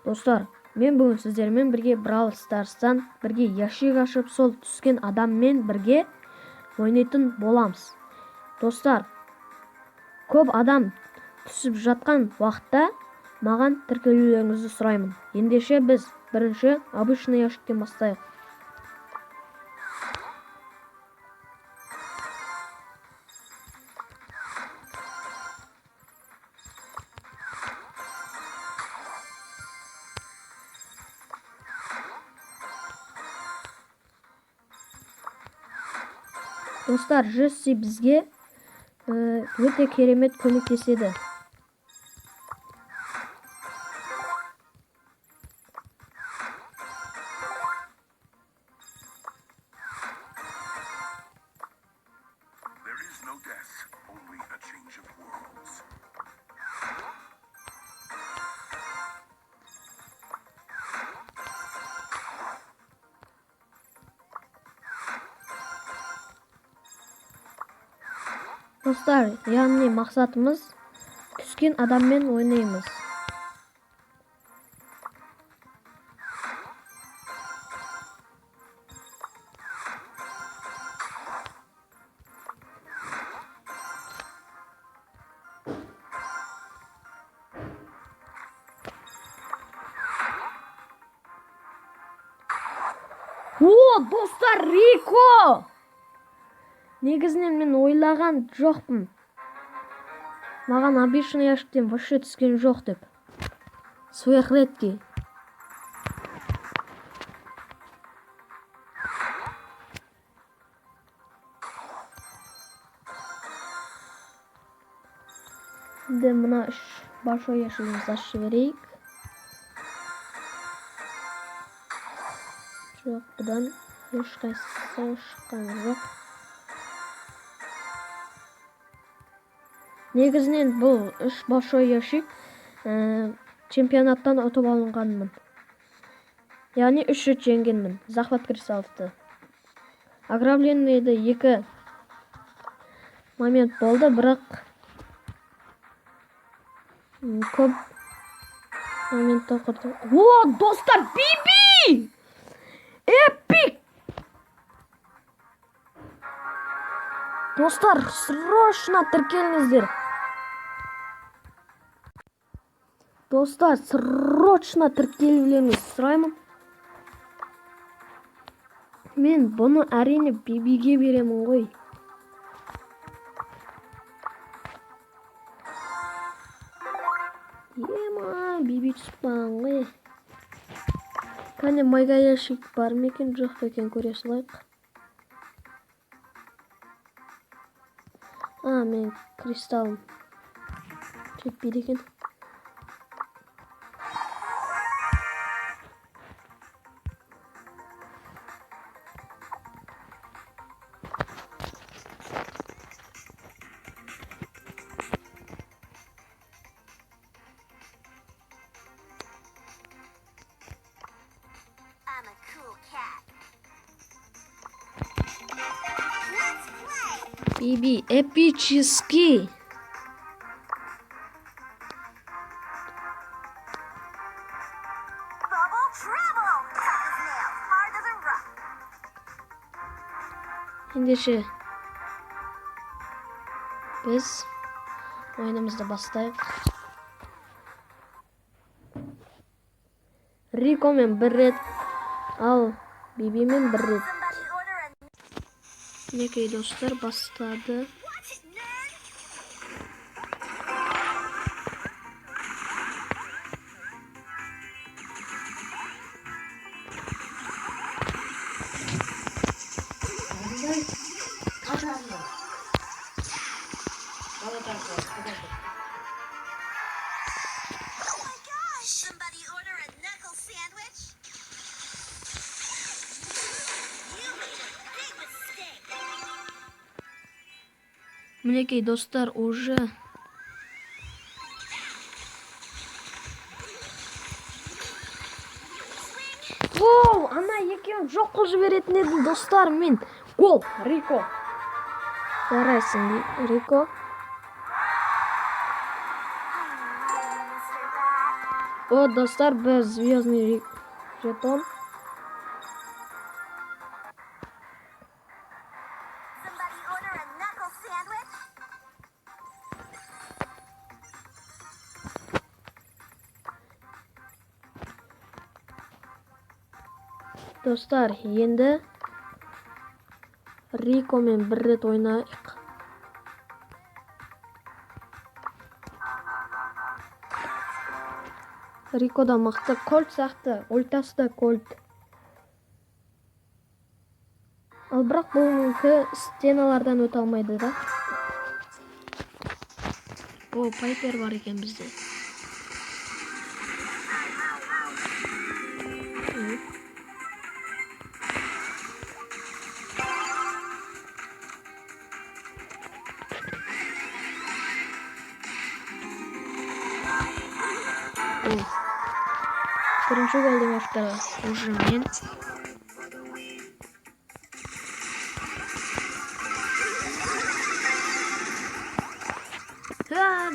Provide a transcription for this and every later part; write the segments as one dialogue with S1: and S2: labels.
S1: Достар, мен бүгін сіздермен бірге Brawl Stars'тан бірге ящик ашып, сол түскен адаммен бірге ойнайтын боламыз. Достар, көп адам түсіп жатқан уақытта маған тіркелулеріңізді сұраймын. Ендеше біз бірінші обычный ящиктен бастайық. Достар, Джесси бізге өте керемет көмектеседі. Достар, яғни мақсатымыз түскен адаммен ойнаймыз. Достар, Рико! Негізінен мен ойлаған жоқпын. Маған обычный ящиктен вообще түскен жоқ деп. Сверхредкий. Şimdi мына большой ящигімізді ашып жіберейік. Жоқ, бұдан ешқайсысы шыққан жоқ. Негізінен бұл большой ящик чемпионаттан ұтып алынғанмын. Яғни 3 рет жеңгенмін. Захват кристаллды. Ограбленныйды 2 момент болды, бірақ көп моментті құрды. Достар, Биби! Эпик! Достар, срочно тіркеліңіздер. Достар, срочно тіркелулеріңізді сұраймын. Мен бұны әрине Бибиге беремін ғой. Ема, Биби түспаған ғой. Кәне майга ящик бар ма екен, жоқ па екен, көре салайық. Мен кристаллым жетпейді екен. Биби, эпический. Ендеше біз ойынымызды бастайық. Рикомен 1 рет, ал Бибимен 1 рет. Некей достар бастады. Мінекей достар, уже ана екеуін жоқ қылып жіберетін едім достар. Мен гол, Рико. Жарайсың, Рико. О, достар, біз звездный жетон.
S2: Somebody order a knuckle sandwich?
S1: Достар, енді Рикомен бір рет ойнайық. Рико да мықты, Кольт сияқты, ультасы да Кольт. Ал бірақ бұл мүңкі стеналардан өте алмайды да. О, Пайпер бар екен бізде. Бірінші голдың авторы уже мен.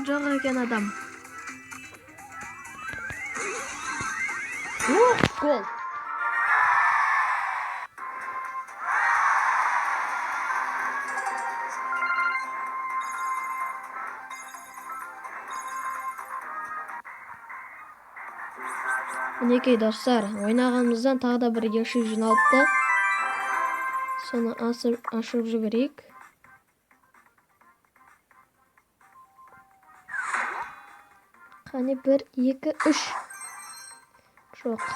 S1: Жоқ екен адам. Гол. Мінекей достар, ойнағанымыздан тағы да бір яшик жиналыпты. Соны ашып жіберейік. Қане 1, 2, 3. Жоқ.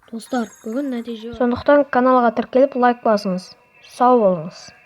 S1: Достар, бүгін нәтиже. Сондықтан каналға тіркеліп лайк басыңыз. Сау болыңыз.